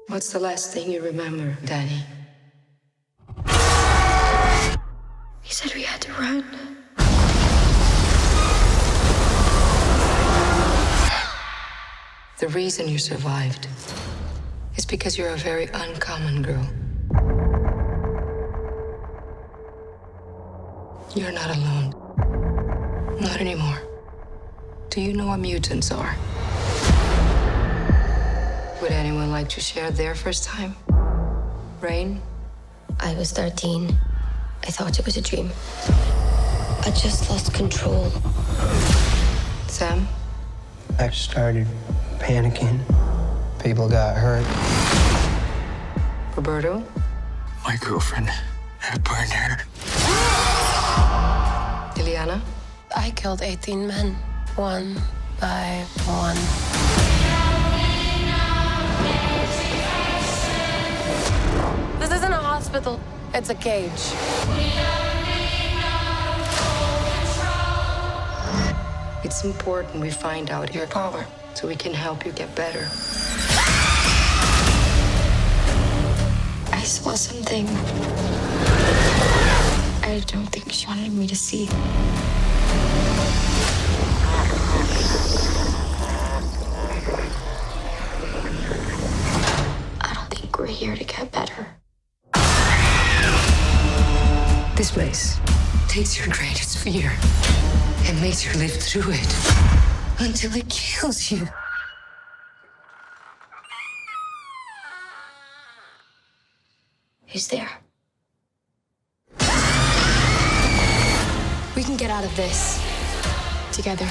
What's the last thing you remember, Danny? He said we had to run. The reason you survived is because you're a very uncommon girl. You're not alone. Not anymore. Do you know what mutants are? Would anyone like to share their first time? Rain? I was 13. I thought it was a dream. I just lost control. Sam? I started panicking. People got hurt. Roberto? My girlfriend had burned her. Ileana? I killed 18 men, one by one. This isn't a hospital, it's a cage. It's important we find out your power so we can help you get better. I saw something I don't think she wanted me to see. I don't think we're here to get better. This place takes your greatest fear and makes you live through it until it kills you. Who's there? We can get out of this together.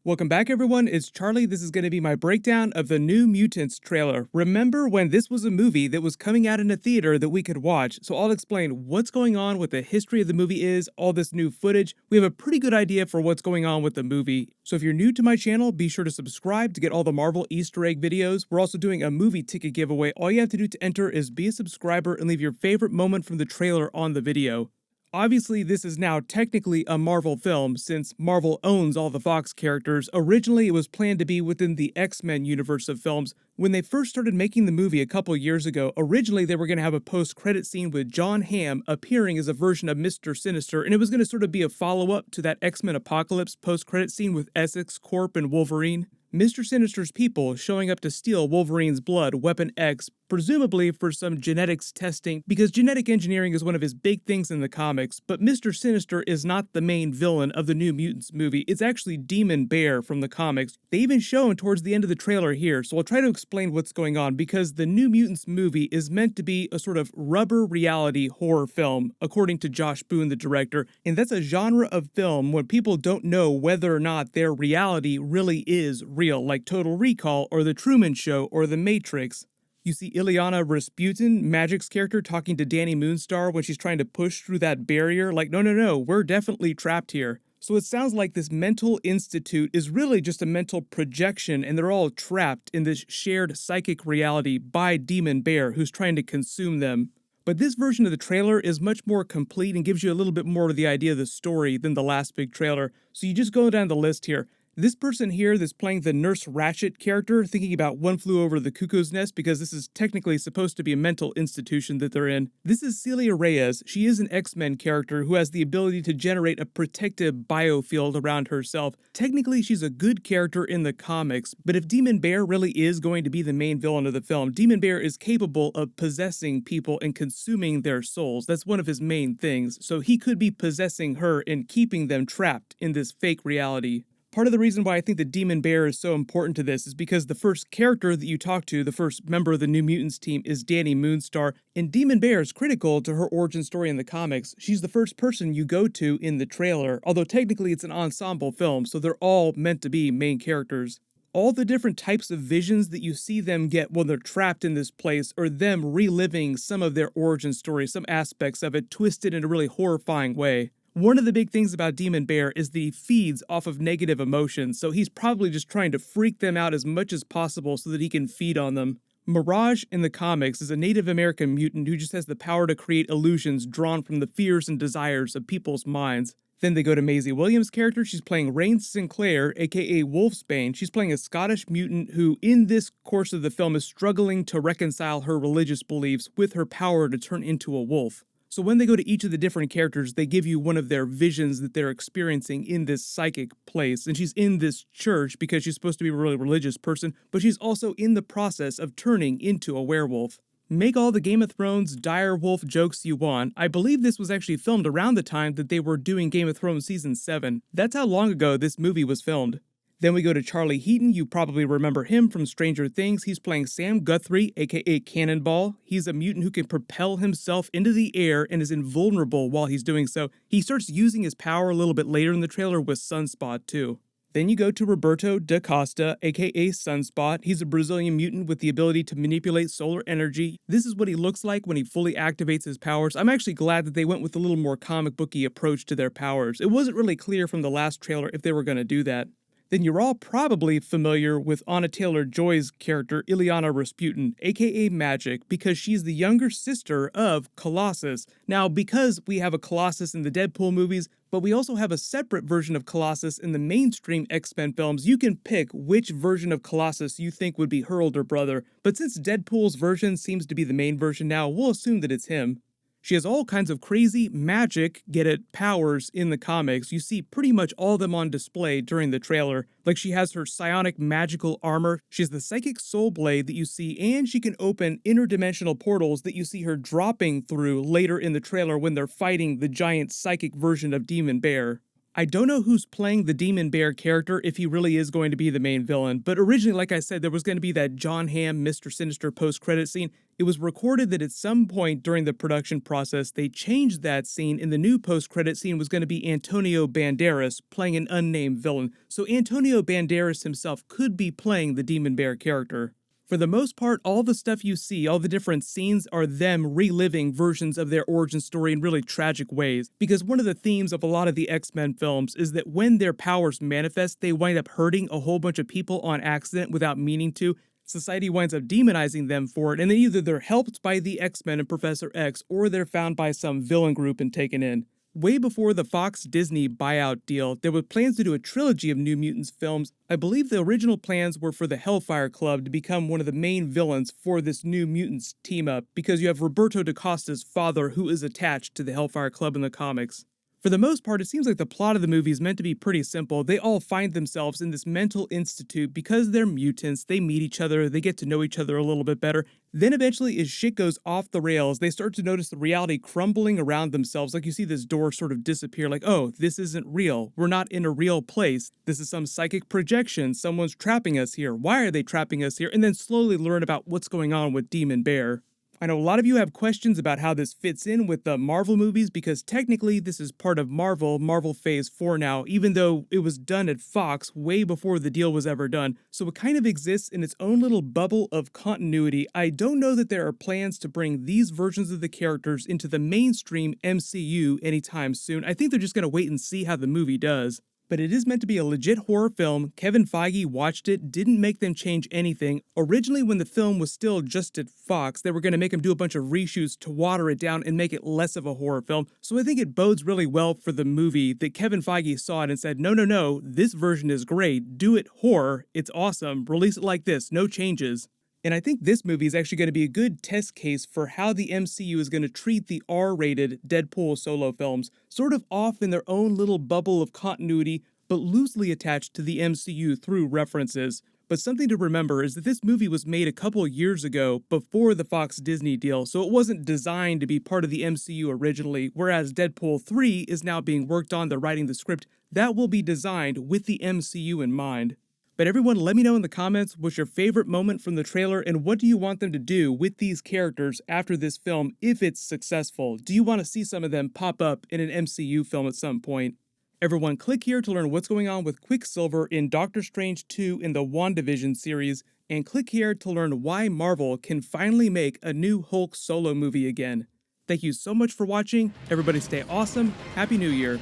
Welcome back, everyone. It's Charlie. This is going to be my breakdown of the New Mutants trailer. Remember when this was a movie that was coming out in a theater that we could watch? So I'll explain what's going on, what the history of the movie is, all this new footage. We have a pretty good idea for what's going on with the movie. So if you're new to my channel, be sure to subscribe to get all the Marvel Easter egg videos. We're also doing a movie ticket giveaway. All you have to do to enter is be a subscriber and leave your favorite moment from the trailer on the video. Obviously, this is now technically a Marvel film, since Marvel owns all the Fox characters. Originally, it was planned to be within the X-Men universe of films. When they first started making the movie a couple years ago, originally they were going to have a post-credit scene with John Hamm appearing as a version of Mr. Sinister, and it was going to sort of be a follow-up to that X-Men Apocalypse post-credit scene with Essex Corp and Wolverine. Mr. Sinister's people showing up to steal Wolverine's blood, Weapon X, presumably for some genetics testing, because genetic engineering is one of his big things in the comics, but Mr. Sinister is not the main villain of the New Mutants movie. It's actually Demon Bear from the comics. They even show him towards the end of the trailer here, so I'll try to explain what's going on, because the New Mutants movie is meant to be a sort of rubber reality horror film, according to Josh Boone, the director, and that's a genre of film when people don't know whether or not their reality really is real, like Total Recall or The Truman Show or The Matrix. You see Ileana Rasputin, Magic's character, talking to Danny Moonstar when she's trying to push through that barrier, like, no, we're definitely trapped here. So it sounds like this mental institute is really just a mental projection, and they're all trapped in this shared psychic reality by Demon Bear, who's trying to consume them. But this version of the trailer is much more complete and gives you a little bit more of the idea of the story than the last big trailer. So you just go down the list here. This person here that's playing the Nurse Ratched character, thinking about One Flew Over the Cuckoo's Nest, because this is technically supposed to be a mental institution that they're in. This is Celia Reyes. She is an X-Men character who has the ability to generate a protective biofield around herself. Technically, she's a good character in the comics, but if Demon Bear really is going to be the main villain of the film, Demon Bear is capable of possessing people and consuming their souls. That's one of his main things, so he could be possessing her and keeping them trapped in this fake reality. Part of the reason why I think the Demon Bear is so important to this is because the first character that you talk to, the first member of the New Mutants team, is Danny Moonstar, and Demon Bear is critical to her origin story in the comics. She's the first person you go to in the trailer, although technically it's an ensemble film, so they're all meant to be main characters. All the different types of visions that you see them get when they're trapped in this place are them reliving some of their origin story, some aspects of it twisted in a really horrifying way. One of the big things about Demon Bear is that he feeds off of negative emotions, so he's probably just trying to freak them out as much as possible so that he can feed on them. Mirage in the comics is a Native American mutant who just has the power to create illusions drawn from the fears and desires of people's minds. Then they go to Maisie Williams' character. She's playing Rain Sinclair, aka Wolfsbane. She's playing a Scottish mutant who, in this course of the film, is struggling to reconcile her religious beliefs with her power to turn into a wolf. So when they go to each of the different characters, they give you one of their visions that they're experiencing in this psychic place. And she's in this church because she's supposed to be a really religious person, but she's also in the process of turning into a werewolf. Make all the Game of Thrones dire wolf jokes you want. I believe this was actually filmed around the time that they were doing Game of Thrones Season 7. That's how long ago this movie was filmed. Then we go to Charlie Heaton. You probably remember him from Stranger Things. He's playing Sam Guthrie, aka Cannonball. He's a mutant who can propel himself into the air and is invulnerable while he's doing so. He starts using his power a little bit later in the trailer with Sunspot too. Then you go to Roberto da Costa, aka Sunspot. He's a Brazilian mutant with the ability to manipulate solar energy. This is what he looks like when he fully activates his powers. I'm actually glad that they went with a little more comic booky approach to their powers. It wasn't really clear from the last trailer if they were going to do that. Then you're all probably familiar with Anna Taylor-Joy's character, Ileana Rasputin, aka Magic, because she's the younger sister of Colossus. Now, because we have a Colossus in the Deadpool movies, but we also have a separate version of Colossus in the mainstream X-Men films, you can pick which version of Colossus you think would be her older brother. But since Deadpool's version seems to be the main version now, we'll assume that it's him. She has all kinds of crazy magic, get it, powers in the comics. You see pretty much all of them on display during the trailer. Like she has her psionic magical armor, she has the psychic soul blade that you see, and she can open interdimensional portals that you see her dropping through later in the trailer when they're fighting the giant psychic version of Demon Bear. I don't know who's playing the Demon Bear character, if he really is going to be the main villain, but originally, like I said, there was going to be that John Hamm, Mr. Sinister post-credit scene. It was recorded that at some point during the production process, they changed that scene, and the new post-credit scene was going to be Antonio Banderas playing an unnamed villain. So Antonio Banderas himself could be playing the Demon Bear character. For the most part, all the stuff you see, all the different scenes are them reliving versions of their origin story in really tragic ways. Because one of the themes of a lot of the X-Men films is that when their powers manifest, they wind up hurting a whole bunch of people on accident without meaning to. Society winds up demonizing them for it, and then either they're helped by the X-Men and Professor X, or they're found by some villain group and taken in. Way before the Fox-Disney buyout deal, there were plans to do a trilogy of New Mutants films. I believe the original plans were for the Hellfire Club to become one of the main villains for this New Mutants team-up, because you have Roberto da Costa's father who is attached to the Hellfire Club in the comics. For the most part, it seems like the plot of the movie is meant to be pretty simple. They all find themselves in this mental institute because they're mutants, they meet each other, they get to know each other a little bit better. Then eventually, as shit goes off the rails, they start to notice the reality crumbling around themselves. Like you see this door sort of disappear, like, oh, this isn't real. We're not in a real place. This is some psychic projection. Someone's trapping us here. Why are they trapping us here? And then slowly learn about what's going on with Demon Bear. I know a lot of you have questions about how this fits in with the Marvel movies, because technically this is part of Marvel Phase 4 now, even though it was done at Fox way before the deal was ever done. So it kind of exists in its own little bubble of continuity. I don't know that there are plans to bring these versions of the characters into the mainstream MCU anytime soon. I think they're just going to wait and see how the movie does. But it is meant to be a legit horror film. Kevin Feige watched it, didn't make them change anything. Originally, when the film was still just at Fox, they were going to make him do a bunch of reshoots to water it down and make it less of a horror film. So I think it bodes really well for the movie that Kevin Feige saw it and said, no, this version is great. Do it horror. It's awesome. Release it like this. No changes. And I think this movie is actually going to be a good test case for how the MCU is going to treat the R-rated Deadpool solo films, sort of off in their own little bubble of continuity, but loosely attached to the MCU through references. But something to remember is that this movie was made a couple years ago before the Fox-Disney deal, so it wasn't designed to be part of the MCU originally, whereas Deadpool 3 is now being worked on, they're writing the script. That will be designed with the MCU in mind. But everyone, let me know in the comments what's your favorite moment from the trailer and what do you want them to do with these characters after this film if it's successful? Do you want to see some of them pop up in an MCU film at some point? Everyone, click here to learn what's going on with Quicksilver in Doctor Strange 2 in the WandaVision series, and click here to learn why Marvel can finally make a new Hulk solo movie again. Thank you so much for watching. Everybody stay awesome. Happy New Year.